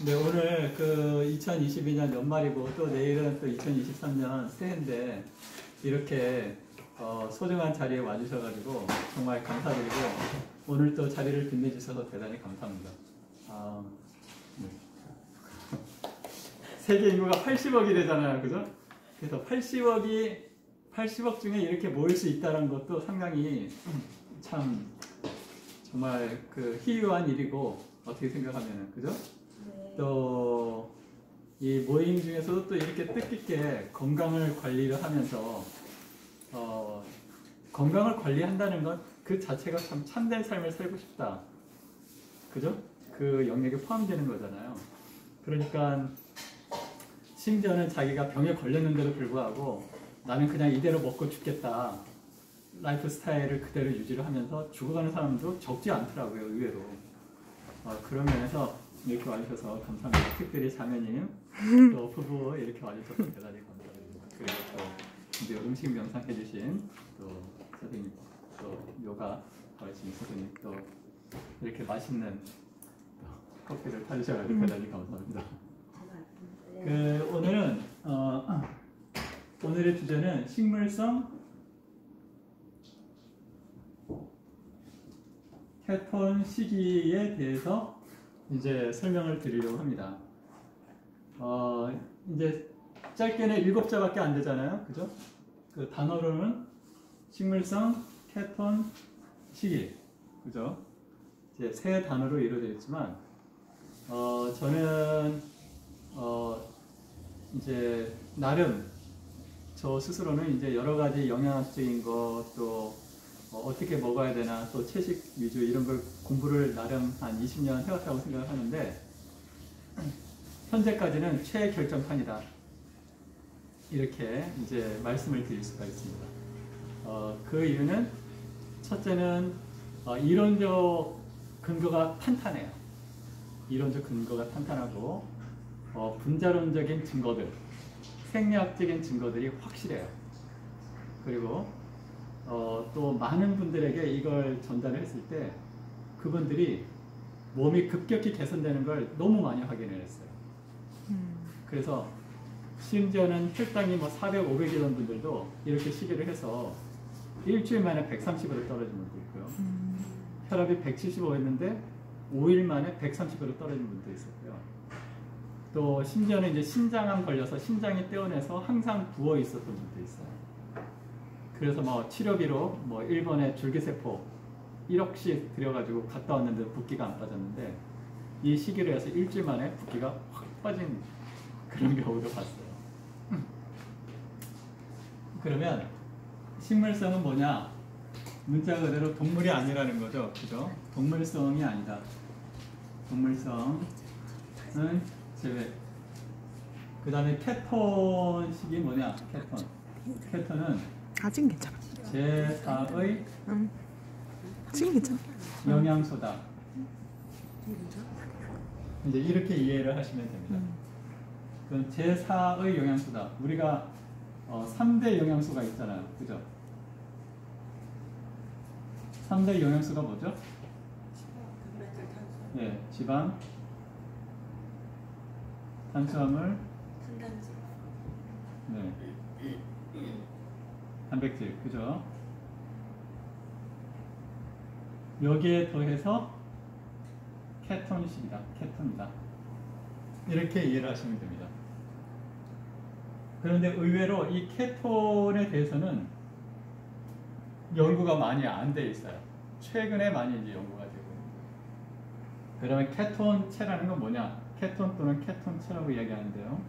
네, 오늘 그 2022년 연말이고 또 내일은 또 2023년 새해인데 이렇게 소중한 자리에 와주셔가지고 정말 감사드리고 오늘 또 자리를 빛내주셔서 대단히 감사합니다. 네. 세계 인구가 80억이 되잖아요, 그죠? 그래서 80억 중에 이렇게 모일 수 있다는 것도 상당히 참 정말 그 희유한 일이고 어떻게 생각하면은 그죠? 네. 또 이 모임 중에서도 또 이렇게 뜻깊게 건강을 관리를 하면서 건강을 관리한다는 것 그 자체가 참 참된 삶을 살고 싶다. 그죠? 그 영역에 포함되는 거잖아요. 그러니까 심지어는 자기가 병에 걸렸는데도 불구하고 나는 그냥 이대로 먹고 죽겠다. 라이프 스타일을 그대로 유지를 하면서 죽어가는 사람도 적지 않더라고요, 의외로. 그런 면에서 이렇게 와주셔서 감사합니다. 특별히 자매님, 또 부부 이렇게 와주셔서 대단히 감사드립니다. 그리고 또 이제 음식 명상 해주신 또 선생님, 또 요가 가르치는 선생님, 또 이렇게 맛있는 커피를 타주셔가지고 대단히 감사합니다. 오늘은 오늘의 주제는 식물성 케톤 시기에 대해서 이제 설명을 드리려고 합니다. 이제 짧게는 7자밖에 안 되잖아요, 그죠? 그 단어로는 식물성 케톤 시기, 그죠? 이제 세 단어로 이루어져 있지만 저는 이제 나름 저 스스로는 이제 여러 가지 영양학적인 것 또 어떻게 먹어야 되나 또 채식 위주 이런 걸 공부를 나름 한 20년 해왔다고 생각을 하는데 현재까지는 최애 결정판이다 이렇게 이제 말씀을 드릴 수가 있습니다. 그 이유는 첫째는 이론적 근거가 탄탄해요. 이론적 근거가 탄탄하고 분자론적인 증거들, 생리학적인 증거들이 확실해요. 그리고 또 많은 분들에게 이걸 전달을 했을 때 그분들이 몸이 급격히 개선되는 걸 너무 많이 확인을 했어요. 그래서 심지어는 혈당이 뭐 400, 500이던 분들도 이렇게 시계를 해서 일주일 만에 130으로 떨어진 분도 있고요. 혈압이 175였는데 5일 만에 130으로 떨어진 분도 있었고요. 또 심지어는 이제 신장암 걸려서 신장이 떼어내서 항상 부어 있었던 분도 있어요. 그래서 뭐 치료비로 뭐 일본에 줄기세포 1억씩 들여가지고 갔다 왔는데 붓기가 안 빠졌는데 이 시기로 해서 일주일 만에 붓기가 확 빠진 그런 경우도 봤어요. 그러면 식물성은 뭐냐? 문자 그대로 동물이 아니라는 거죠. 그죠? 동물성이 아니다. 동물성은 제외. 그 다음에 케톤식이 뭐냐? 케톤은 아직 괜찮아. 제4의 지금 괜찮아. 영양소다. 이제 이렇게 이해를 하시면 됩니다. 그럼 제4의 영양소다. 우리가 3대 영양소가 있잖아요. 그죠? 3대 영양소가 뭐죠? 네, 지방, 탄수화물, 네, 단백질, 그죠? 여기에 더해서 케톤식이다. 케톤이다. 이렇게 이해를 하시면 됩니다. 그런데 의외로 이 케톤에 대해서는 연구가 많이 안 돼 있어요. 최근에 많이 이제 연구가 되고 있습니다. 그러면 케톤체라는 건 뭐냐? 케톤 또는 케톤체라고 이야기하는데요.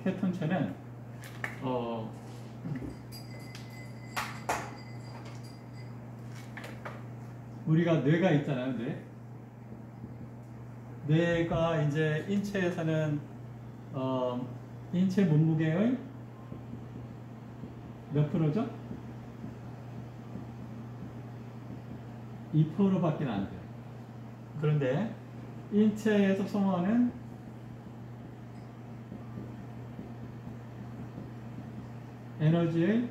케톤체는 우리가 뇌가 있잖아요, 뇌가 이제 인체에서는 인체 몸무게의 몇 프로죠? 2%밖에 안 돼요. 그런데 인체에서 소모하는 에너지의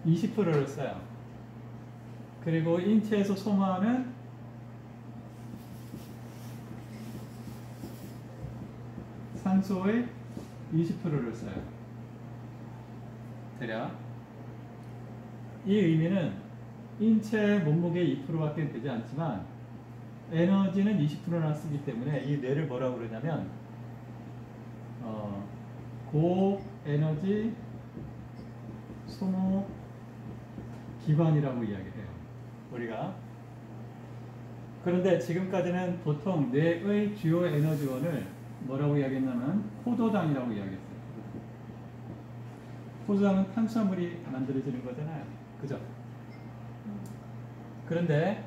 20%를 써요. 그리고 인체에서 소모하는 산소의 20%를 써요. 대략. 이 의미는 인체 몸무게의 2%밖에 되지 않지만 에너지는 20%나 쓰기 때문에 이 뇌를 뭐라고 그러냐면 고에너지 소모 기관이라고 이야기해요. 우리가. 그런데 지금까지는 보통 뇌의 주요 에너지원을 뭐라고 이야기했냐면 포도당이라고 이야기했어요. 포도당은 탄수화물이 만들어지는 거잖아요. 그죠? 그런데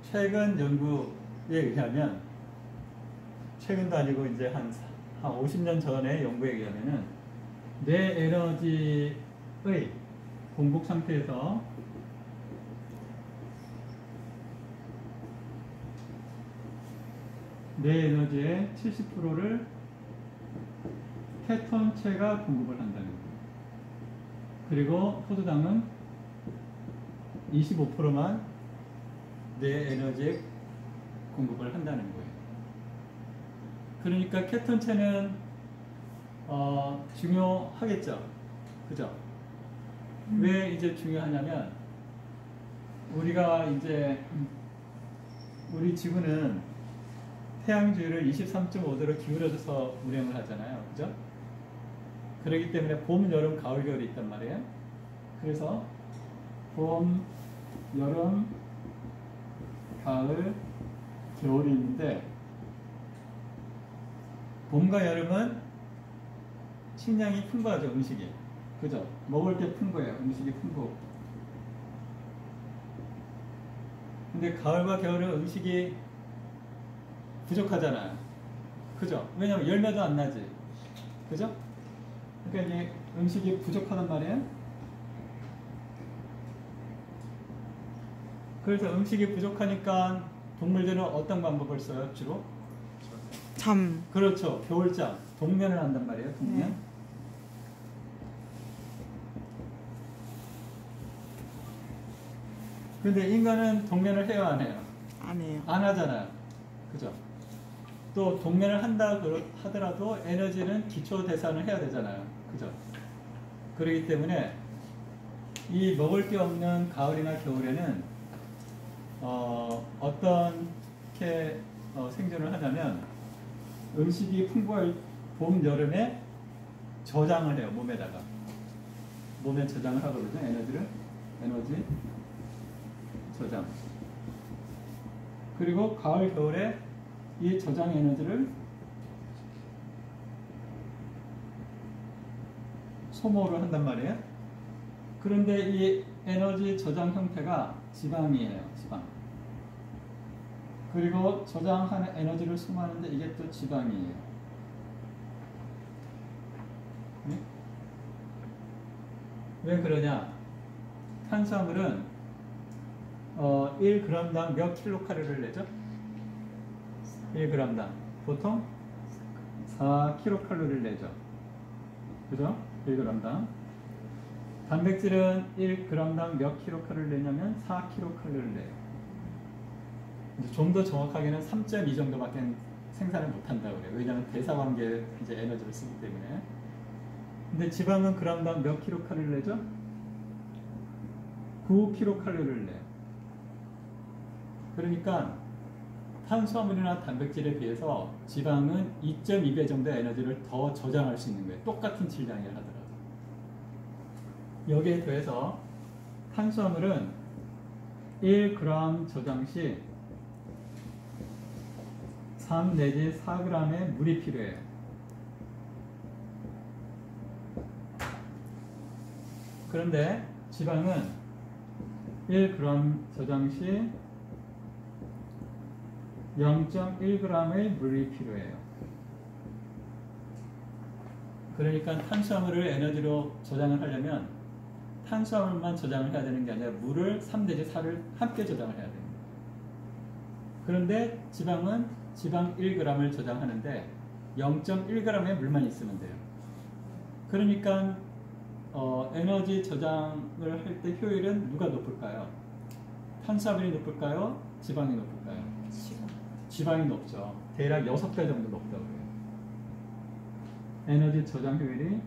최근 연구에 의하면, 최근도 아니고 이제 한 50년 전의 연구에 의하면은 뇌 에너지의 공복 상태에서 뇌 에너지의 70%를 케톤체가 공급을 한다는 거예요. 그리고 포도당은 25%만 뇌 에너지에 공급을 한다는 거예요. 그러니까 케톤체는 중요하겠죠. 그죠? 왜 이제 중요하냐면, 우리가 이제 우리 지구는 태양 주위를 23.5도로 기울여져서 운행을 하잖아요. 그죠? 그렇기 때문에 봄, 여름, 가을, 겨울이 있단 말이에요. 그래서 봄, 여름, 가을, 겨울이 있는데, 봄과 여름은 식량이 풍부하죠. 음식이. 그죠? 먹을 게 풍부해요. 음식이 풍부하고. 근데 가을과 겨울은 음식이 부족하잖아요. 그죠? 왜냐면 열매도 안 나지. 그죠? 그러니까 이제 음식이 부족하단 말이에요. 그래서 음식이 부족하니까 동물들은 어떤 방법을 써요? 주로? 잠. 그렇죠. 겨울잠. 동면을 한단 말이에요. 동면. 네. 근데 인간은 동면을 해요, 안 해요? 안 해요. 안 하잖아요. 그죠? 또 동면을 한다 하더라도 에너지는 기초 대사를 해야 되잖아요. 그죠? 그렇기 때문에 이 먹을 게 없는 가을이나 겨울에는 어떻게 생존을 하냐면, 음식이 풍부할 봄, 여름에 저장을 해요. 몸에다가. 몸에 저장을 하거든요. 에너지 저장. 그리고 가을, 겨울에 이 저장 에너지를 소모를 한단 말이에요. 그런데 이 에너지 저장 형태가 지방이에요. 지방. 그리고 저장하는 에너지를 소모하는데 이게 또 지방이에요. 네? 왜 그러냐? 탄수화물은 1g당 몇 킬로칼로리를 내죠? 1g당 보통 4kcal를 내죠. 그죠? 1g당. 단백질은 1g당 몇 킬로칼로리를 내냐면 4kcal를 내요. 좀 더 정확하게는 3.2 정도밖에 생산을 못한다고 그래요. 왜냐하면 대사관계에 이제 에너지를 쓰기 때문에. 근데 지방은 g당 몇 킬로칼로리를 내죠? 9kcal를 내요. 그러니까 탄수화물이나 단백질에 비해서 지방은 2.2배 정도의 에너지를 더 저장할 수 있는 거예요. 똑같은 질량이라 하더라도. 여기에 더해서 탄수화물은 1g 저장 시 3 내지 4g의 물이 필요해요. 그런데 지방은 1g 저장 시 0.1g의 물이 필요해요. 그러니까 탄수화물을 에너지로 저장을 하려면 탄수화물만 저장을 해야 되는 게 아니라 물을 3 내지 4를 함께 저장을 해야 됩니다. 그런데 지방은 지방 1g을 저장하는데 0.1g의 물만 있으면 돼요. 그러니까 에너지 저장을 할 때 효율은 누가 높을까요? 탄수화물이 높을까요? 지방이 높을까요? 지방이 높죠. 대략 6배 정도 높다고 해요. 에너지 저장 효율이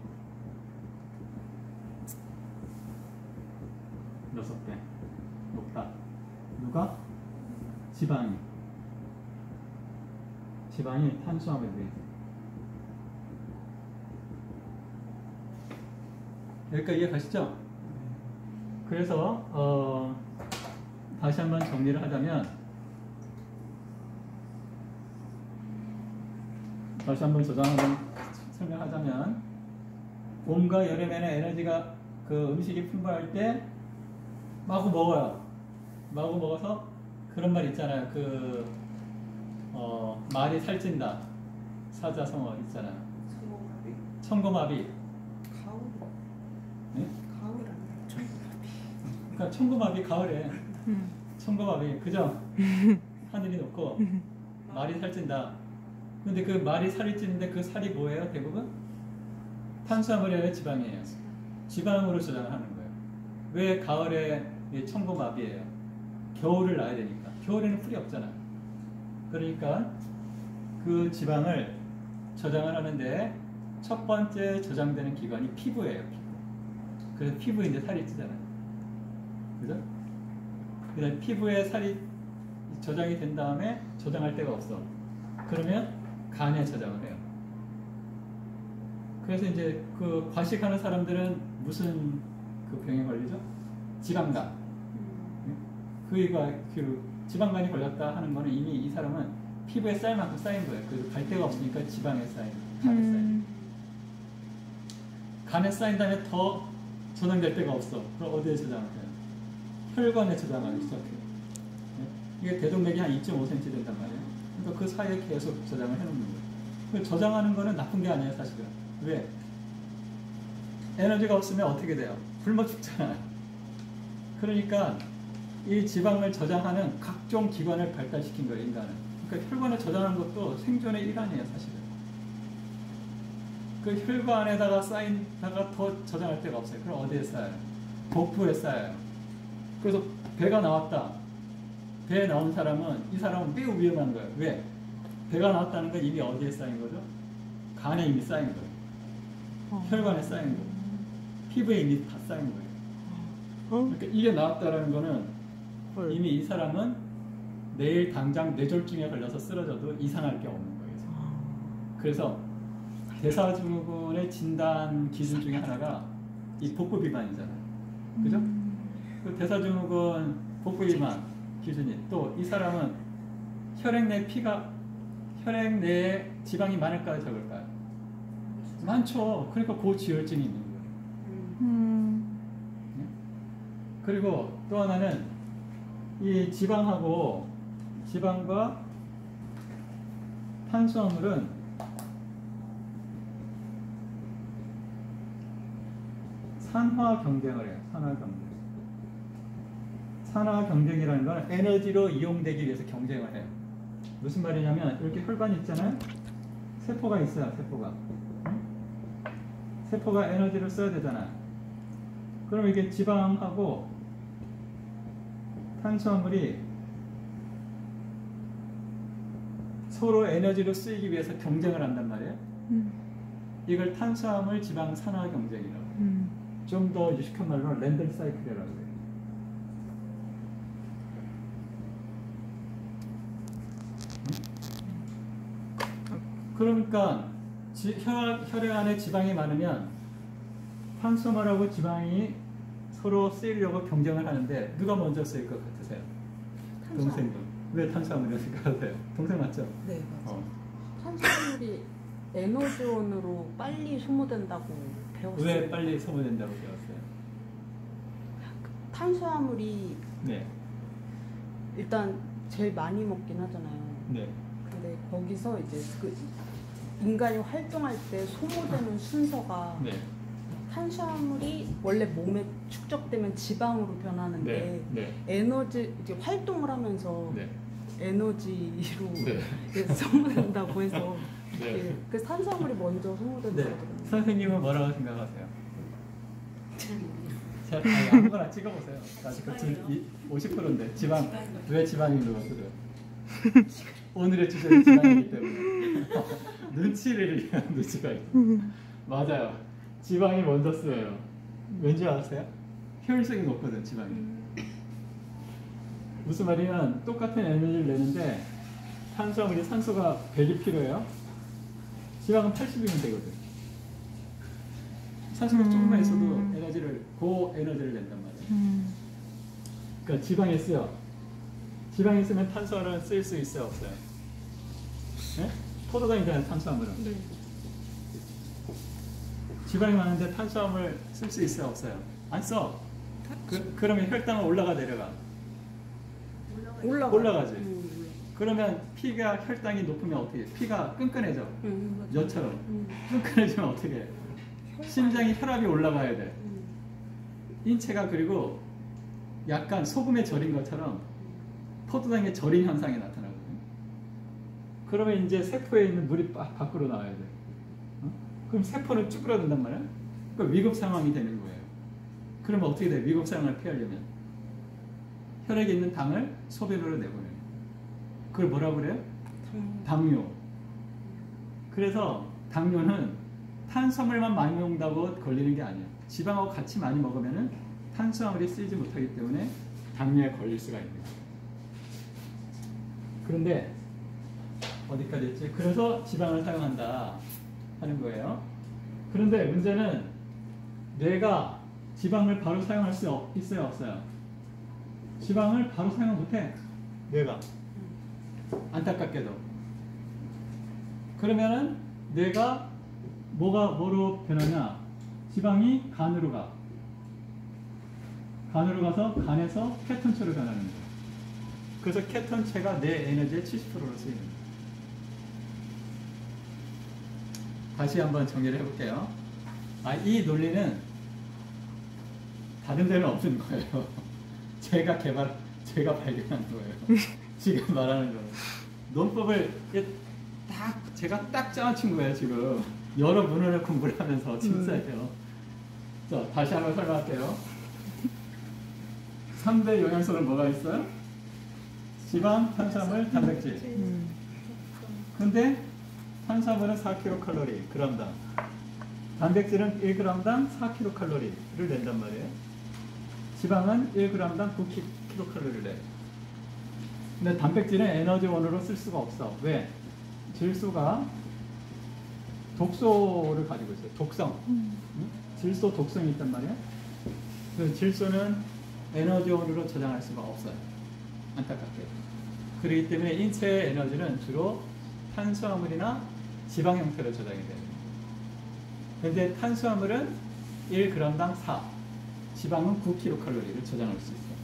6배 높다. 누가? 지방이 탄수화물에 비해. 여기까지 이해가시죠? 그래서 다시 한번 정리를 하자면, 다시 한번 설명하자면, 봄과 여름에는 에너지가 그 음식이 풍부할 때 마구 먹어요. 마구 먹어서 그런 말 있잖아요. 말이 살찐다. 사자성어 있잖아요. 청고마비. 가을. 네? 가을 아니야? 청고마비. 그러니까 청고마비 가을에. 청고마비 그죠? 하늘이 높고 말이 살찐다. 근데 그 말이 살이 찌는데 그 살이 뭐예요? 대부분 탄수화물이에요, 지방이에요? 지방으로 저장을 하는 거예요. 왜 가을에 청고마비예요? 겨울을 나야 되니까. 겨울에는 풀이 없잖아. 그러니까 그 지방을 저장을 하는데 첫 번째 저장되는 기관이 피부예요. 피부. 그래서 피부에 이제 살이 찌잖아요. 그죠? 그다음에 피부에 살이 저장이 된 다음에 저장할 데가 없어. 그러면 간에 저장을 해요. 그래서 이제 그 과식하는 사람들은 무슨 그 병에 걸리죠? 지방간. 그 지방간이 걸렸다 하는 거는 이미 이 사람은 피부에 쌓일 만큼 쌓인 거예요. 그래서 갈 데가 없으니까 지방에 쌓인, 간에 쌓인. 간에 쌓인 다음에 더 저장될 데가 없어. 그럼 어디에 저장을 해요? 혈관에 저장하기 시작해요. 이게 대동맥이 한 2.5cm 된단 말이에요. 그러니까 그 사이에 계속 저장을 해놓는 거예요. 저장하는 거는 나쁜 게 아니에요, 사실은. 왜? 에너지가 없으면 어떻게 돼요? 굶어 죽잖아요. 그러니까 이 지방을 저장하는 각종 기관을 발달시킨 거예요, 인간은. 그러니까 혈관에 저장하는 것도 생존의 일환이에요, 사실은. 그 혈관에다가 쌓인다가 더 저장할 데가 없어요. 그럼 어디에 쌓여요? 복부에 쌓여요. 그래서 배가 나왔다. 배에 나온 사람은, 이 사람은 매우 위험한 거예요. 왜? 배가 나왔다는 건 이미 어디에 쌓인 거죠? 간에 이미 쌓인 거예요. 혈관에 쌓인 거예요. 피부에 이미 다 쌓인 거예요. 그러니까 이게 나왔다는 거는 이미 이 사람은 내일 당장 뇌졸중에 걸려서 쓰러져도 이상할 게 없는 거예요. 그래서 대사증후군의 진단 기준 중에 하나가 이 복부 비만이잖아요. 그죠? 그 대사증후군 복부 비만 기준이, 또 이 사람은 혈액 내에 지방이 많을까요, 적을까요? 많죠. 그러니까 고지혈증이 있는 거예요. 그리고 또 하나는 이 지방과 탄수화물은 산화 경쟁을 해요. 산화 경쟁이라는 건 에너지로 이용되기 위해서 경쟁을 해요. 무슨 말이냐면 이렇게 혈관이 있잖아요. 세포가 있어요. 세포가 에너지를 써야 되잖아요. 그럼 이게 지방하고 탄수화물이 서로 에너지로 쓰이기 위해서 경쟁을 한단 말이에요. 이걸 탄수화물 지방 산화 경쟁이라고. 좀 더 유식한 말로 랜덤 사이클이라고 해요. 그러니까 혈액 안에 지방이 많으면 탄수화물하고 지방이 서로 쓰이려고 경쟁을 하는데 누가 먼저 쓰일 것 같으세요? 동생분. 왜 탄수화물이라고 생각하세요? 동생 맞죠? 네, 맞아요. 탄수화물이 에너지원으로 빨리 소모된다고 배웠어요. 왜 빨리 소모된다고 배웠어요? 탄수화물이 네. 일단 제일 많이 먹긴 하잖아요. 네. 근데 거기서 이제 그 인간이 활동할 때 소모되는 순서가 네. 탄수화물이 원래 몸에 축적되면 지방으로 변하는데 에너지 이제 활동을 하면서 에너지로 소모된다고 해서 그 탄수화물이 먼저 소모된다고 하더라고요. 선생님은 뭐라고 생각하세요? 아무거나 찍어보세요. 아직 50%인데 왜 지방인 것 같아요? 오늘의 주제는 지방이기 때문에 눈치를 위한 눈치가 있어요. 맞아요. 지방이 먼저 쓰여요. 왠지 아세요? 효율성이 높거든, 지방이. 무슨 말이냐면 똑같은 에너지를 내는데 탄수화물이 산소가 100이 필요해요. 지방은 80이면 되거든. 산소가 조금만 있어도 고에너지를 낸단 말이에요. 그러니까 지방에 쓰여. 지방에 쓰면 탄수화물은 쓸 수 있어요, 없어요? 네? 포도당이잖아요, 탄수화물은. 네. 지방이 많은데 탄수화물 쓸 수 있어요, 없어요? 안 써. 그러면 혈당은 올라가 내려가? 올라가지. 그러면 피가 혈당이 높으면 어떻게 해? 피가 끈끈해져. 여처럼. 끈끈해지면 어떻게 해? 심장이 혈압이 올라가야 돼. 인체가 그리고 약간 소금에 절인 것처럼 포도당에 절인 현상이 나타나거든요. 그러면 이제 세포에 있는 물이 밖으로 나와야 돼. 그럼 세포는 쭈그러든단 말이야. 그러니까 위급 상황이 되는 거예요. 그러면 어떻게 돼? 위급 상황을 피하려면 혈액에 있는 당을 소변으로 내보내요. 그걸 뭐라고 그래요? 당뇨. 그래서 당뇨는 탄수화물만 많이 먹는다고 걸리는 게 아니에요. 지방하고 같이 많이 먹으면 탄수화물이 쓰이지 못하기 때문에 당뇨에 걸릴 수가 있는 거예요. 그런데 어디까지 했지? 그래서 지방을 사용한다 하는 거예요. 그런데 문제는 뇌가 지방을 바로 사용할 수 있어요, 없어요? 지방을 바로 사용 못해. 뇌가. 안타깝게도. 그러면은 뇌가 뭐로 변하냐? 지방이 간으로 가. 간으로 가서 간에서 케톤체로 변하는 거예요. 그래서 케톤체가 뇌 에너지의 70%로 쓰이는 거예요. 다시 한번 정리를 해볼게요. 이 논리는 다른 데는 없는 거예요. 제가 발견한 거예요. 지금 말하는 거예요. 논법을 제가 딱 짜맞춘 거예요, 지금. 여러 문헌을 공부를 하면서, 진짜예요. 자, 다시 한번 설명할게요. 3대 영양소는 뭐가 있어요? 지방, 탄수화물, 단백질. 근데 탄수화물은 4kcal, g당. 단백질은 1g당 4kcal를 낸단 말이에요. 지방은 1g당 9kcal를 내. 근데 단백질은 에너지원으로 쓸 수가 없어. 왜? 질소가 독소를 가지고 있어요. 독성. 질소 독성이 있단 말이에요. 그 질소는 에너지원으로 저장할 수가 없어요. 안타깝게. 그렇기 때문에 인체의 에너지는 주로 탄수화물이나 지방 형태로 저장이 돼요. 근데 탄수화물은 1g당 4, 지방은 9kcal를 저장할 수 있어요.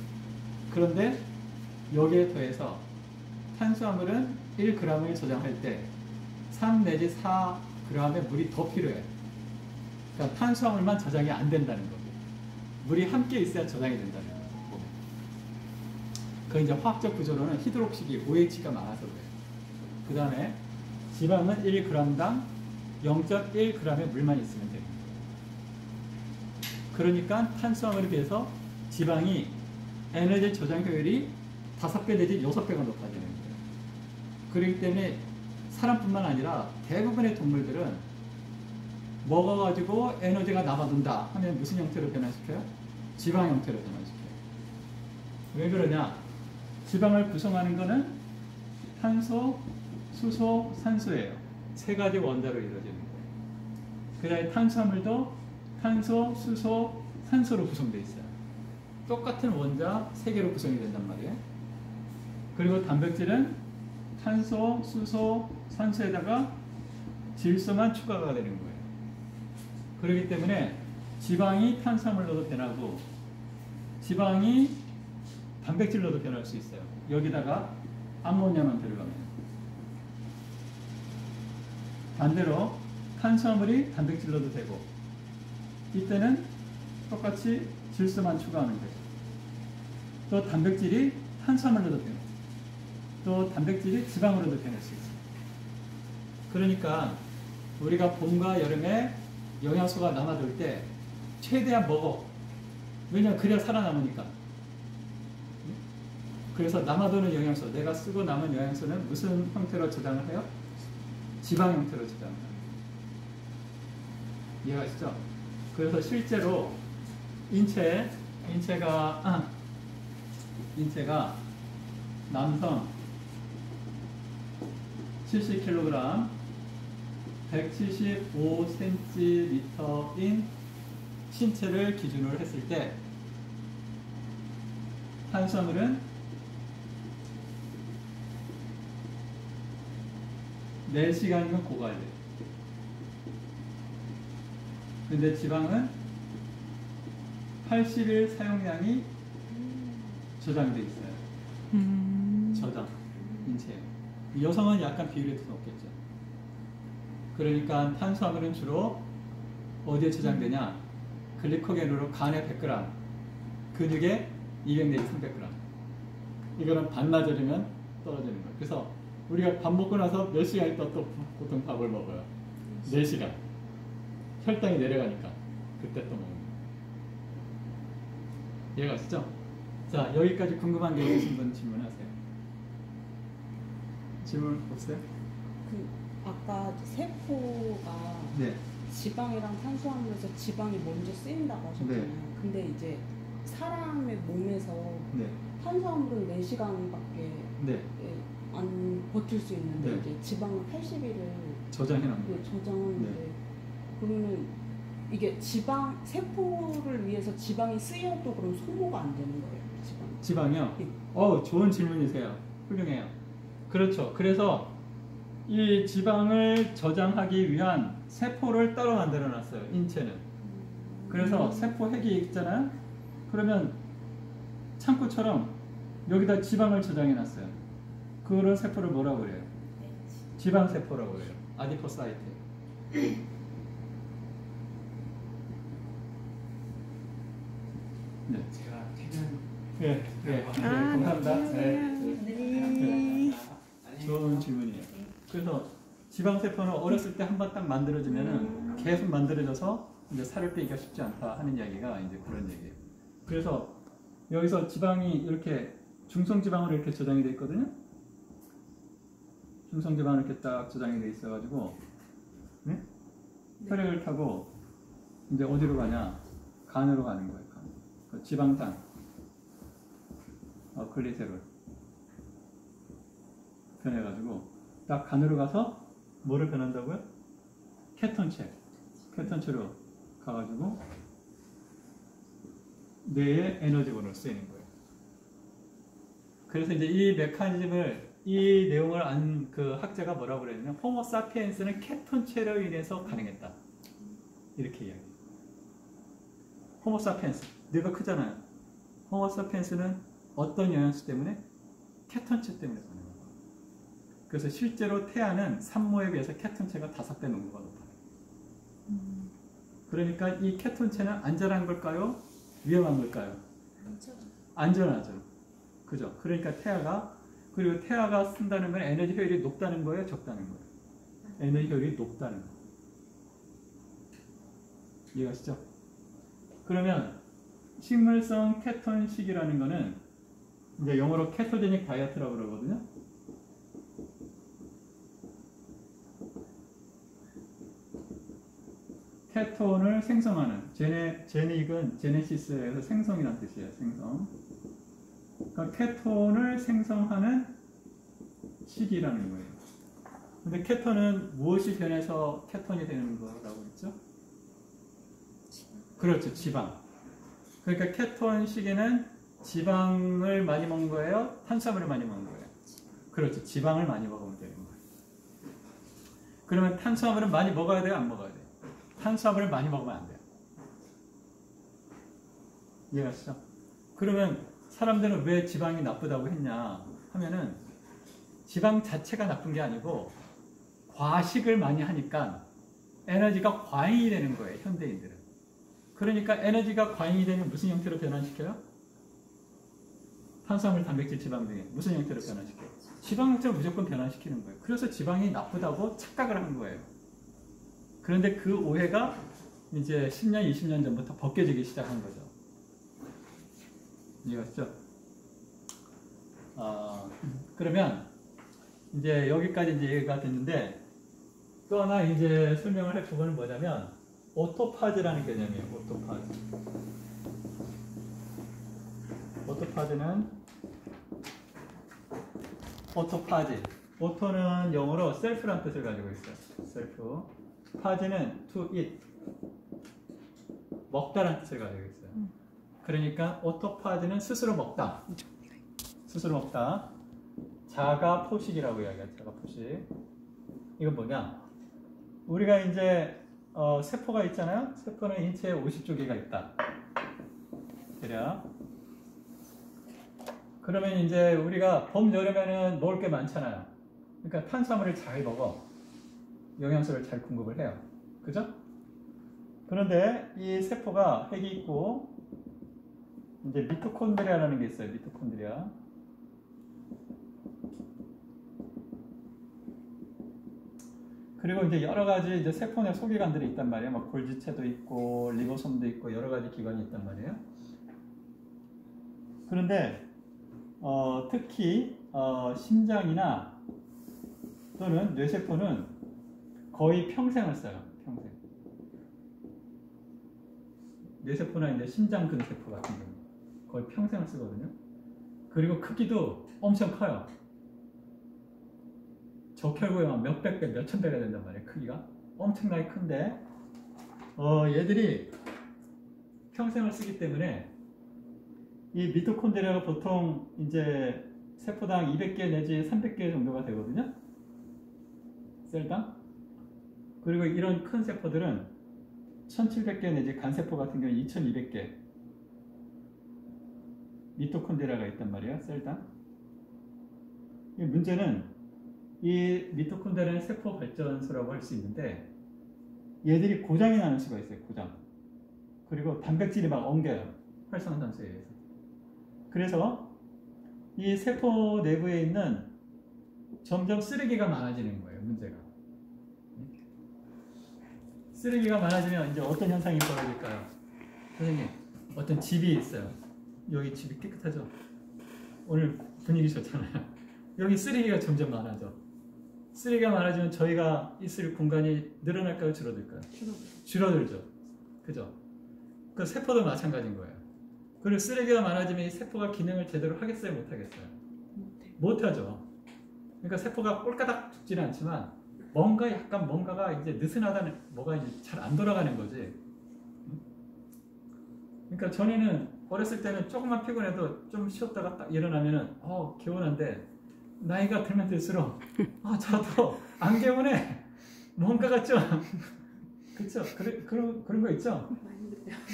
그런데 여기에 더해서 탄수화물은 1g을 저장할 때 3 내지 4g의 물이 더 필요해. 그러니까 탄수화물만 저장이 안 된다는 거고, 물이 함께 있어야 저장이 된다는 거고. 그 이제 화학적 구조로는 히드록식이 OH가 많아서 그래요. 그 다음에 지방은 1g당 0.1g의 물만 있으면 됩니다. 그러니까 탄수화물에 비해서 지방이 에너지 저장 효율이 5배 내지 6배가 높아지는 거예요. 그렇기 때문에 사람뿐만 아니라 대부분의 동물들은 먹어가지고 에너지가 남아돈다 하면 무슨 형태로 변화시켜요? 지방 형태로 변화시켜요. 왜 그러냐? 지방을 구성하는 거는 탄소, 수소, 산소예요. 세 가지 원자로 이루어지는 거예요. 그 다음에 탄수화물도 탄소, 수소, 산소로 구성되어 있어요. 똑같은 원자 3개로 구성이 된단 말이에요. 그리고 단백질은 탄소, 수소, 산소에다가 질소만 추가가 되는 거예요. 그렇기 때문에 지방이 탄수화물로도 변하고 지방이 단백질로도 변할 수 있어요. 여기다가 암모니아만 들어가면. 반대로 탄수화물이 단백질로도 되고, 이때는 똑같이 질소만 추가하는 거죠. 또 단백질이 탄수화물로도 변해요. 또 단백질이 지방으로도 변할 수 있어요. 그러니까 우리가 봄과 여름에 영양소가 남아돌 때 최대한 먹어. 왜냐면 그래야 살아남으니까. 그래서 남아도는 영양소, 내가 쓰고 남은 영양소는 무슨 형태로 저장을 해요? 지방 형태로 저장을 해요. 이해가시죠? 그래서 실제로 인체가 남성 70kg, 175cm인 신체를 기준으로 했을 때 탄수화물은 4시간이면 고갈돼요. 근데 지방은 80일 사용량이 저장되어 있어요. 저장, 인체에. 여성은 약간 비율이 더 높겠죠. 그러니까 탄수화물은 주로 어디에 저장되냐? 글리코겐으로 간에 100g, 근육에 200 내지 300g. 이거는 반나절이면 떨어지는 거예요. 그래서 우리가 밥 먹고 나서 몇 시간 있다 또 보통 밥을 먹어요. 4시간. 혈당이 내려가니까 그때 또 먹는 거예요. 이해가 가시죠? 자, 여기까지 궁금한 게 있으신 분 질문하세요. 질문 없어요? 그 아까 세포가 네. 지방이랑 탄수화물에서 지방이 먼저 쓰인다고 하셨잖아요. 네. 근데 이제 사람의 몸에서 네. 탄수화물은 4시간밖에 네. 안 버틸 수 있는데 네. 이제 지방은 80일을 저장해놓는 거예요. 저장하는데 네. 그러면 이게 지방 세포를 위해서 지방이 쓰여도 그럼 소모가 안 되는 거예요? 지방이요? 네. 좋은 질문이세요. 훌륭해요. 그렇죠. 그래서 이 지방을 저장하기 위한 세포를 따로 만들어 놨어요. 인체는. 그래서 세포 핵이 있잖아요. 그러면 창고처럼 여기다 지방을 저장해 놨어요. 그런 세포를 뭐라고 그래요? 지방세포라고 그래요. 아디포사이트. 네. 제가 퇴근. 네. 감사합니다. 네. 좋은 질문이에요. 그래서 지방세포는 어렸을 때 한 번 딱 만들어지면은 계속 만들어져서 이제 살을 빼기가 쉽지 않다 하는 이야기가 이제 그런 얘기예요. 그래서 여기서 지방이 이렇게 중성지방으로 이렇게 저장이 되어 있거든요. 중성지방으로 이렇게 딱 저장이 되어 있어가지고, 네? 혈액을 타고 이제 어디로 가냐? 간으로 가는 거예요. 간. 그 지방산, 글리세롤 변해가지고 딱 간으로 가서 뭐를 변한다고요? 케톤체로 가가지고 뇌의 에너지원으로 쓰이는 거예요. 그래서 이제 이 메커니즘을, 이 내용을 안 그 학자가 뭐라고 그랬냐면 호모 사피엔스는 케톤체로 인해서 가능했다. 이렇게 이야기해요. 호모 사피엔스, 뇌가 크잖아요. 호모 사피엔스는 어떤 영양소 때문에? 케톤체 때문에 가능해요. 그래서 실제로 태아는 산모에 비해서 케톤체가 5배 농도가 높아요. 그러니까 이 케톤체는 안전한 걸까요? 위험한 걸까요? 안전하죠. 그죠? 그러니까 그리고 태아가 쓴다는 건 에너지 효율이 높다는 거예요? 적다는 거예요? 에너지 효율이 높다는 거예요. 이해가시죠? 그러면 식물성 케톤식이라는 거는 이제 영어로 케토제닉 다이어트라고 그러거든요. 케톤을 생성하는, 제닉은 제네시스에서 생성이라는 뜻이에요. 생성. 그러니까 케톤을 생성하는 식이라는 거예요. 근데 케톤은 무엇이 변해서 케톤이 되는 거라고 했죠? 그렇죠. 지방. 그러니까 케톤 식에는 지방을 많이 먹는 거예요? 탄수화물을 많이 먹는 거예요? 그렇죠. 지방을 많이 먹으면 되는 거예요. 그러면 탄수화물은 많이 먹어야 돼요? 안 먹어야 돼요? 탄수화물을 많이 먹으면 안 돼요. 이해하시죠? 그러면 사람들은 왜 지방이 나쁘다고 했냐 하면은 지방 자체가 나쁜 게 아니고 과식을 많이 하니까 에너지가 과잉이 되는 거예요. 현대인들은. 그러니까 에너지가 과잉이 되면 무슨 형태로 변환시켜요? 탄수화물, 단백질, 지방 등에 무슨 형태로 변환시켜요? 지방 형태로 무조건 변환시키는 거예요. 그래서 지방이 나쁘다고 착각을 한 거예요. 그런데 그 오해가 이제 10년, 20년 전부터 벗겨지기 시작한 거죠. 이해가시죠? 그러면 이제 여기까지 이제 얘기가 됐는데 또 하나 이제 설명을 할 부분은 뭐냐면 오토파즈라는 개념이에요. 오토파즈. 오토파즈는 오토는 영어로 셀프란 뜻을 가지고 있어요. 셀프. 파즈는 to eat. 먹다라는 뜻을 가지고 있어요. 그러니까 오토파즈는 스스로 먹다. 스스로 먹다. 자가 포식이라고 이야기해요. 자가 포식. 이건 뭐냐? 우리가 이제 세포가 있잖아요. 세포는 인체에 50조 개가 있다. 그래요. 그러면 이제 우리가 봄, 여름에는 먹을 게 많잖아요. 그러니까 탄수화물을 잘 먹어. 영양소를 잘 공급을 해요. 그죠? 그런데 이 세포가 핵이 있고 이제 미토콘드리아라는 게 있어요. 미토콘드리아. 그리고 이제 여러 가지 이제 세포 내 소기관들이 있단 말이에요. 막 골지체도 있고 리보솜도 있고 여러 가지 기관이 있단 말이에요. 그런데 특히 심장이나 또는 뇌세포는 거의 평생을 써요. 평생. 뇌세포나 이제 심장근세포 같은 경우 거의 평생을 쓰거든요. 그리고 크기도 엄청 커요. 적혈구에 막 몇백 배, 몇천 배가 된단 말이에요. 크기가 엄청나게 큰데 얘들이 평생을 쓰기 때문에 이 미토콘드리아가 보통 이제 세포당 200개 내지 300개 정도가 되거든요. 셀당. 그리고 이런 큰 세포들은 1700개 내지 간세포 같은 경우 2200개 미토콘드리아가 있단 말이에요. 셀당. 이 문제는 이 미토콘드리아는 세포 발전소라고 할 수 있는데 얘들이 고장이 나는 수가 있어요. 고장. 그리고 단백질이 막 엉겨요. 활성산소에 의해서. 그래서 이 세포 내부에 있는 점점 쓰레기가 많아지는 거예요. 문제가. 쓰레기가 많아지면 이제 어떤 현상이 벌어질까요? 선생님, 어떤 집이 있어요. 여기 집이 깨끗하죠? 오늘 분위기 좋잖아요. 여기 쓰레기가 점점 많아져. 쓰레기가 많아지면 저희가 있을 공간이 늘어날까요? 줄어들까요? 줄어들죠. 그죠? 그 세포도 마찬가지인 거예요. 그리고 쓰레기가 많아지면 이 세포가 기능을 제대로 하겠어요? 못하겠어요? 못하죠. 그러니까 세포가 꼴까닥 죽지는 않지만 뭔가가 이제 느슨하다는, 뭐가 이제 잘 안 돌아가는 거지. 그러니까 전에는 어렸을 때는 조금만 피곤해도 좀 쉬었다가 딱 일어나면은 개운한데 나이가 들면 들수록 저도 안 개운해. 뭔가가 좀 그쵸? 그런 거 있죠?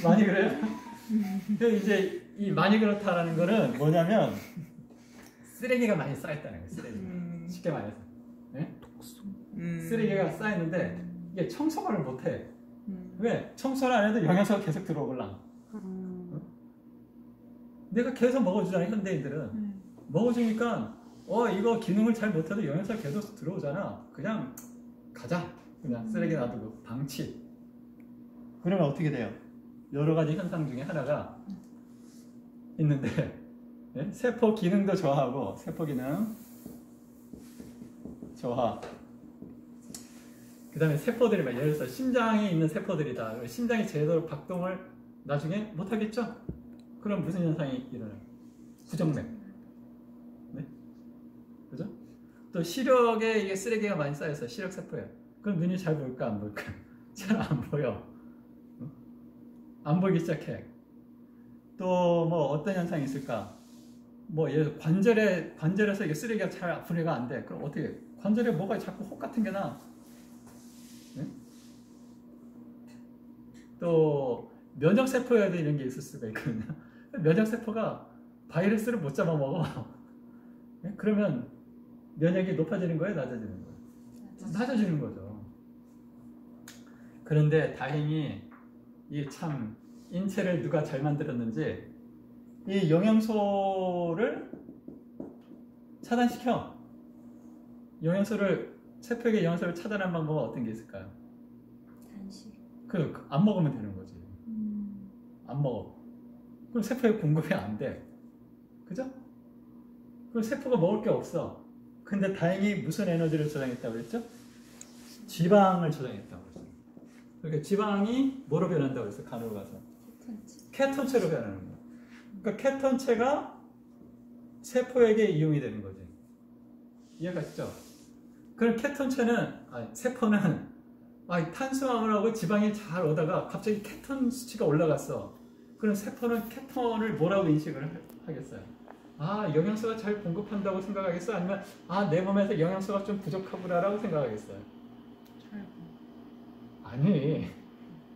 많이 그래요? 근데 이제 이 많이 그렇다라는 거는 뭐냐면 쓰레기가 많이 쌓였다는 거예요. 쓰레기. 쉽게 말해서. 네? 쓰레기가 쌓였는데 이게 청소를 못해. 왜? 청소를 안 해도 영양소가 계속 들어오걸랑. 내가 계속 먹어주잖아. 현대인들은. 먹어주니까 이거 기능을 잘 못해도 영양소가 계속 들어오잖아. 그냥 가자. 그냥 쓰레기 놔두고 방치. 그러면 어떻게 돼요? 여러 가지 현상 중에 하나가 있는데 네? 세포 기능도 저하하고 세포 기능 저하. 그 다음에 세포들이 막 예를 들어서 심장에 있는 세포들이다. 심장이 제대로 박동을 나중에 못하겠죠? 그럼 무슨 현상이 일어나요? 부정맥. 네? 그죠? 또 시력에 이게 쓰레기가 많이 쌓여서 시력세포예요. 그럼 눈이 잘 보일까 안 보일까? 잘 안 보여. 안 보이기 시작해. 또 뭐 어떤 현상이 있을까? 뭐 예를 들어 관절에서 이게 쓰레기가 잘 분해가 안 돼. 그럼 어떻게 해? 관절에 뭐가 자꾸 혹 같은 게 나. 네? 또 면역세포에도 이런 게 있을 수가 있거든요. 면역세포가 바이러스를 못 잡아먹어. 네? 그러면 면역이 높아지는 거예요? 낮아지는 거예요? 낮아지는 거죠. 그런데 다행히 이 참 인체를 누가 잘 만들었는지 이 영양소를 차단시켜. 세포에게 영양소를 차단하는 방법은 어떤 게 있을까요? 단식. 안 먹으면 되는 거지. 안 먹어. 그럼 세포에 공급이 안 돼. 그죠? 그럼 세포가 먹을 게 없어. 근데 다행히 무슨 에너지를 저장했다고 그랬죠? 지방을 저장했다고 그랬어요. 그러니까 지방이 뭐로 변한다고 그랬어? 간으로 가서 케톤체로 변하는 거야. 그러니까 케톤체가 세포에게 이용이 되는 거지. 이해가시죠? 그럼 세포는 탄수화물하고 지방이 잘 오다가 갑자기 케톤 수치가 올라갔어. 그럼 세포는 케톤을 뭐라고 인식을 하겠어요? 영양소가 잘 공급한다고 생각하겠어? 아니면 내 몸에서 영양소가 좀 부족하구나라고 생각하겠어요? 아니,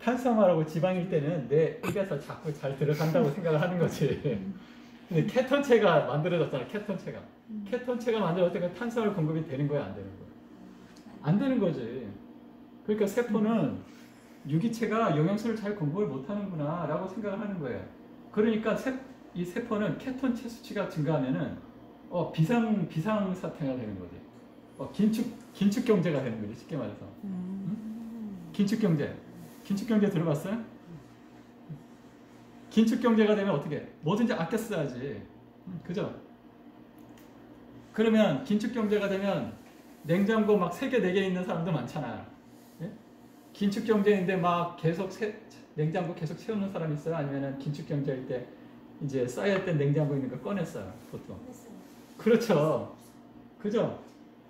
탄수화물하고 지방일 때는 내 입에서 자꾸 잘 들어간다고 생각을 하는 거지. 근데 케톤체가 만들어졌잖아. 케톤체가 만들어졌다가 탄수화물 공급이 되는 거야, 안 되는 거야? 안 되는 거지. 그러니까 세포는 유기체가 영양소를 잘 공급을 못하는구나 라고 생각을 하는 거예요. 그러니까 이 세포는 케톤체 수치가 증가하면은 비상 사태가 되는 거지. 긴축 경제가 되는 거지, 쉽게 말해서. 긴축 경제 들어봤어요? 긴축 경제가 되면 어떻게? 뭐든지 아껴 써야지. 그죠? 그러면 긴축 경제가 되면 냉장고 막 3개, 4개 있는 사람도 많잖아요. 예? 긴축 경제인데 막 계속 냉장고 계속 채우는 사람이 있어요? 아니면은 긴축 경제일 때 이제 쌓여야 때 냉장고 있는 거 꺼냈어요, 보통. 그렇죠. 그죠?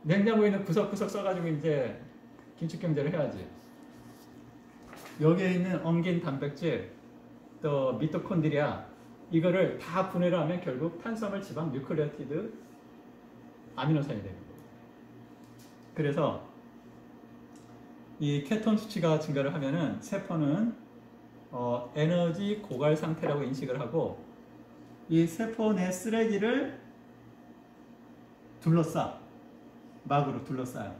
냉장고에 있는 구석구석 써가지고 이제 긴축 경제를 해야지. 여기에 있는 엉긴 단백질, 또 미토콘드리아, 이거를 다 분해를 하면 결국 탄수화물, 지방, 뉴클레오티드, 아미노산이 되는 거예요. 그래서 이 케톤 수치가 증가를 하면은 세포는 에너지 고갈 상태라고 인식을 하고, 이 세포 내 쓰레기를 막으로 둘러싸요.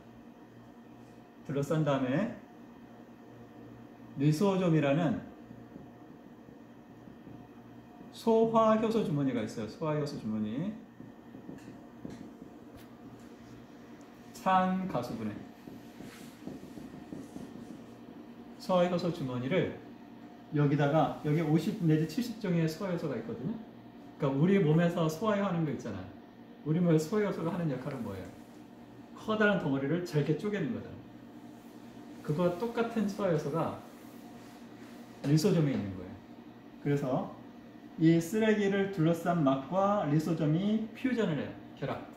둘러싼 다음에 리소좀이라는 소화효소 주머니가 있어요. 소화효소 주머니. 산가수분해. 소화효소 주머니를 여기다가, 여기 50 내지 70종의 소화효소가 있거든요. 그러니까 우리 몸에서 소화하는 거 있잖아요. 우리 몸에서 소화효소가 하는 역할은 뭐예요? 커다란 덩어리를 잘게 쪼개는 거잖아요. 그거와 똑같은 소화효소가 리소좀에 있는 거예요. 그래서 이 쓰레기를 둘러싼 막과 리소좀이 퓨전을 해요. 결합.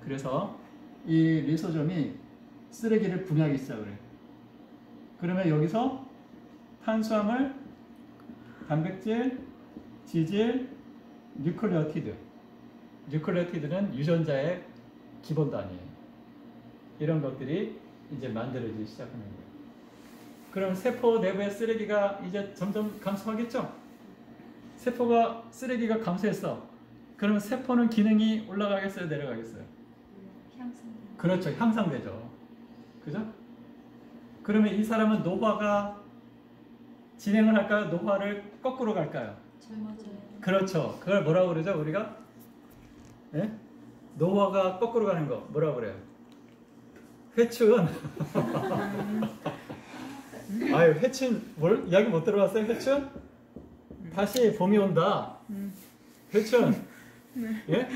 그래서 이 리소좀이 쓰레기를 분해하기 시작을 해요. 그러면 여기서 탄수화물, 단백질, 지질, 뉴클레오티드는 유전자의 기본 단위예요. 이런 것들이 이제 만들어지기 시작하는 거예요. 그럼 세포 내부의 쓰레기가 이제 점점 감소하겠죠? 세포가 쓰레기가 감소했어. 그러면 세포는 기능이 올라가겠어요? 내려가겠어요? 그렇죠. 향상되죠. 그죠? 그러면 이 사람은 노화가 진행을 할까요? 노화를 거꾸로 갈까요? 그렇죠. 그걸 뭐라고 그러죠? 우리가? 예? 노화가 거꾸로 가는 거 뭐라고 그래요? 회춘. 아유, 회춘 이야기 못 들어봤어요? 회춘? 다시 봄이 온다. 회춘. 예?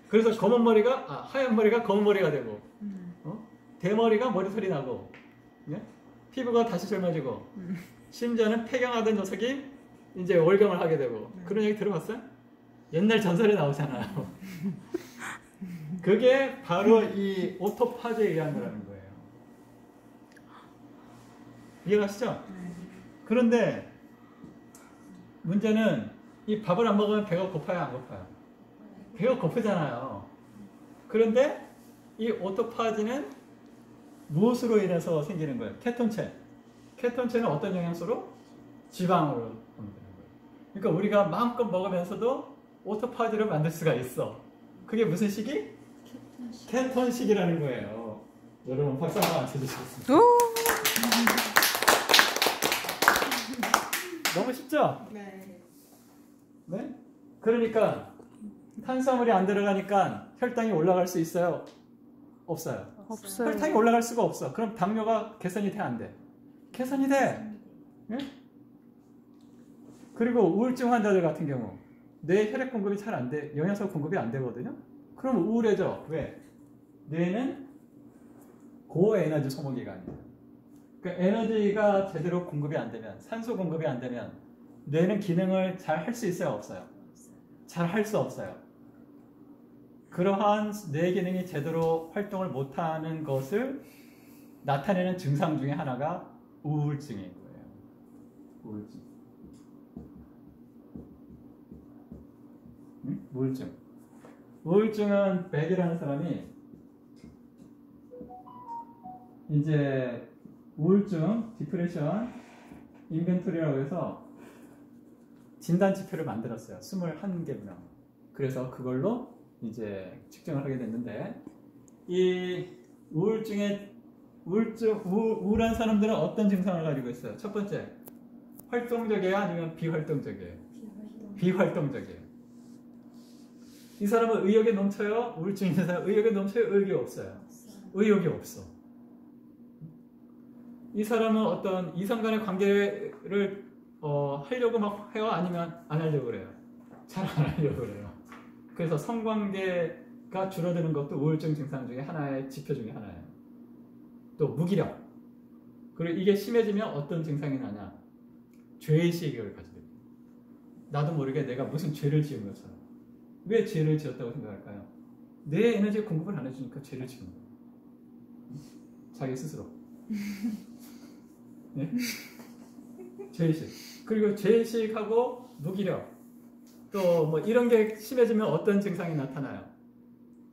그래서 검은 머리가 하얀 머리가 검은 머리가 되고, 대머리가 머리털이 나고, 예? 피부가 다시 젊어지고, 심지어는 폐경하던 녀석이 이제 월경을 하게 되고. 그런 얘기 들어봤어요? 옛날 전설에 나오잖아요. 그게 바로 이 오토파지에 의한 거라는 거예요. 이해가시죠? 그런데 문제는 이 밥을 안 먹으면 배가 고파요, 안 고파요? 배가 고프잖아요. 그런데 이 오토파지는 무엇으로 인해서 생기는 거예요? 케톤체. 케톤체는 어떤 영양소로? 지방으로 보면 되는 거예요. 그러니까 우리가 마음껏 먹으면서도 오토파지를 만들 수가 있어. 그게 무슨 시기? 케톤식이라는 거예요. 여러분 박수 한번 쳐주시겠습니다. 너무 쉽죠? 네. 네? 그러니까 탄수화물이 안 들어가니까 혈당이 올라갈 수 있어요? 없어요? 없어요. 혈당이 올라갈 수가 없어. 그럼 당뇨가 개선이 돼, 안 돼? 개선이 돼. 네? 그리고 우울증 환자들 같은 경우 뇌 혈액 공급이 잘 안 돼, 영양소 공급이 안 되거든요. 그럼 우울해져. 왜? 뇌는 고에너지 소모기관이에요. 그러니까 에너지가 제대로 공급이 안 되면, 산소 공급이 안 되면 뇌는 기능을 잘 할 수 있어요, 없어요? 잘 할 수 없어요. 그러한 뇌 기능이 제대로 활동을 못하는 것을 나타내는 증상 중에 하나가 우울증인 거예요. 우울증. 응? 우울증. 우울증은 백이라는 사람이 이제 우울증, 디프레션, 인벤토리라고 해서 진단 지표를 만들었어요. 21개명. 그래서 그걸로 이제 측정을 하게 됐는데, 이 우울한 사람들은 어떤 증상을 가지고 있어요? 첫 번째, 활동적이에요? 아니면 비활동적이에요? 비활동적이에요. 이 사람은 의욕에 넘쳐요? 우울증 있는 사람 의욕에 넘쳐요? 의욕이 없어요? 의욕이 없어. 이 사람은 어떤 이성 간의 관계를 하려고 막 해요? 아니면 안 하려고 그래요? 잘 안 하려고 그래요. 그래서 성관계가 줄어드는 것도 우울증 증상 중에 하나의 지표 중에 하나예요. 또 무기력. 그리고 이게 심해지면 어떤 증상이 나냐? 죄의식을 가지게 돼요. 나도 모르게 내가 무슨 죄를 지은 것처럼. 왜 죄를 지었다고 생각할까요? 내 에너지 공급을 안 해주니까 죄를 지은 거예요. 자기 스스로. 네? 죄의식. 그리고 죄의식하고 무기력. 또 뭐 이런 게 심해지면 어떤 증상이 나타나요?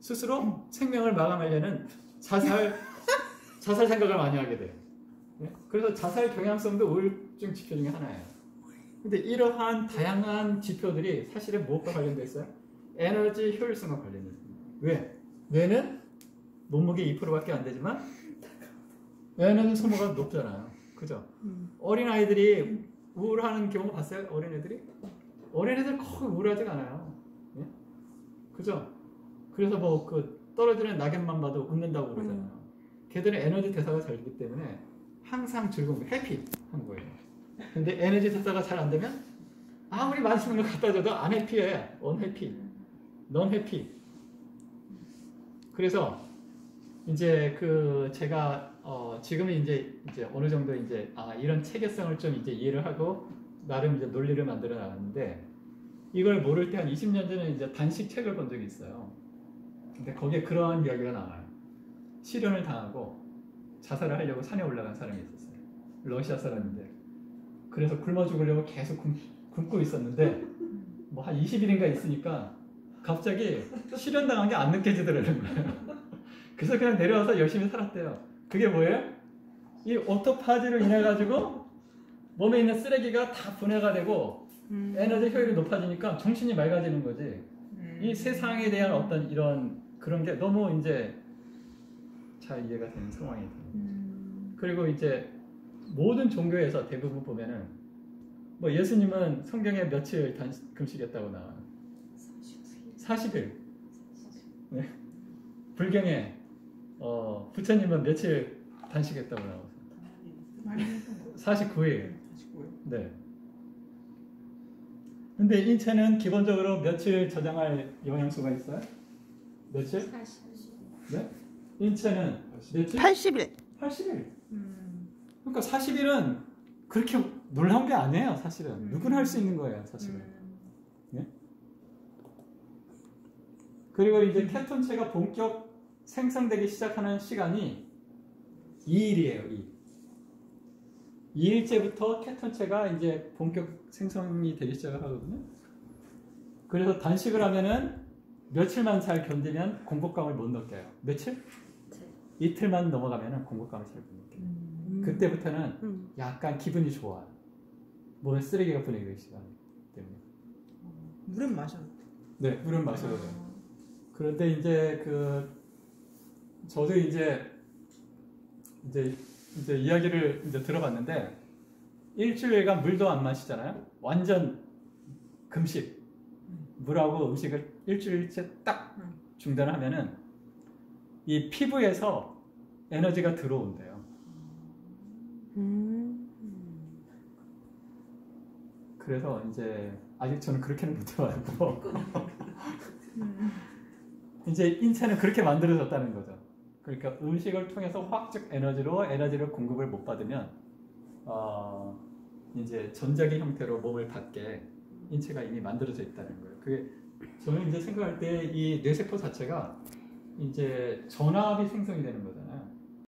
스스로 생명을 마감하려는 자살 생각을 많이 하게 돼요. 네? 그래서 자살 경향성도 우울증 지표 중에 하나예요. 근데 이러한 다양한 지표들이 사실은 무엇과 관련되어 있어요? 에너지 효율성과 관련되어 있습니다. 왜? 뇌는 몸무게 2%밖에 안 되지만 에너지 소모가 높잖아요. 그죠? 어린아이들이 우울하는 경우 봤어요? 어린애들이? 어린애들 거의 우울하지가 않아요. 예? 그죠? 그래서 뭐 그 떨어지는 낙엽만 봐도 웃는다고 그러잖아요. 걔들은 에너지 대사가 잘 되기 때문에 항상 즐거운, 해피한 거예요. 근데 에너지 대사가 잘 안 되면 아무리 맛있는 걸 갖다 줘도 안 해피해. 언해피. 넌 해피. 그래서 이제 그 제가 지금은 이제 어느 정도 이제 이런 체계성을 좀 이제 이해를 하고 나름 이제 논리를 만들어 나갔는데, 이걸 모를 때 한 20년 전에 이제 단식 책을 본 적이 있어요. 근데 거기에 그러한 이야기가 나와요. 실현을 당하고 자살을 하려고 산에 올라간 사람이 있었어요. 러시아 사람인데. 그래서 굶어 죽으려고 계속 굶고 있었는데 뭐 한 20일인가 있으니까 갑자기 실현당한 게 안 느껴지더라는 거예요. 그래서 그냥 내려와서 열심히 살았대요. 그게 뭐예요? 이 오토파지로 인해 가지고 몸에 있는 쓰레기가 다 분해가 되고 에너지 효율이 높아지니까 정신이 맑아지는 거지. 이 세상에 대한 어떤 이런 그런 게 너무 이제 잘 이해가 되는 상황이 돼요. 그리고 이제 모든 종교에서 대부분 보면은 뭐 예수님은 성경에 며칠 금식했다고 나와요. 40일. 네. 불경에 부처님은 며칠 단식했다고 나와요. 49일. 네. 근데 인체는 기본적으로 며칠 저장할 영양소가 있어요? 며칠? 40일. 네? 인체는 며칠? 80일. 80일. 그러니까 40일은 그렇게 놀라운 게 아니에요, 사실은. 누구나 할 수 있는 거예요, 사실은. 네? 그리고 이제 케톤체가 본격 생성되기 시작하는 시간이 2일이에요, 2일째부터 케톤체가 이제 본격 생성이 되기 시작을 하거든요. 그래서 단식을 하면은 며칠만 잘 견디면 공복감을 못 느껴요. 며칠? 이틀만 넘어가면은 공복감을 잘 못 느껴요. 그때부터는 약간 기분이 좋아요. 몸에 쓰레기가 분해되기 시작하기 때문에. 물은 마셔도 돼. 네, 물은 마셔도 돼요. 그런데 이제 저도 이제 이야기를 이제 들어봤는데, 일주일간 물도 안 마시잖아요. 완전 금식. 물하고 음식을 일주일째 딱 중단하면은 이 피부에서 에너지가 들어온대요. 그래서 이제 아직 저는 그렇게는 못해봤고 이제 인체는 그렇게 만들어졌다는 거죠. 그러니까 음식을 통해서 화학적 에너지를 공급을 못 받으면 이제 전자기 형태로 몸을 받게 인체가 이미 만들어져 있다는 거예요. 그게 저는 이제 생각할 때 이 뇌세포 자체가 이제 전압이 생성이 되는 거잖아요.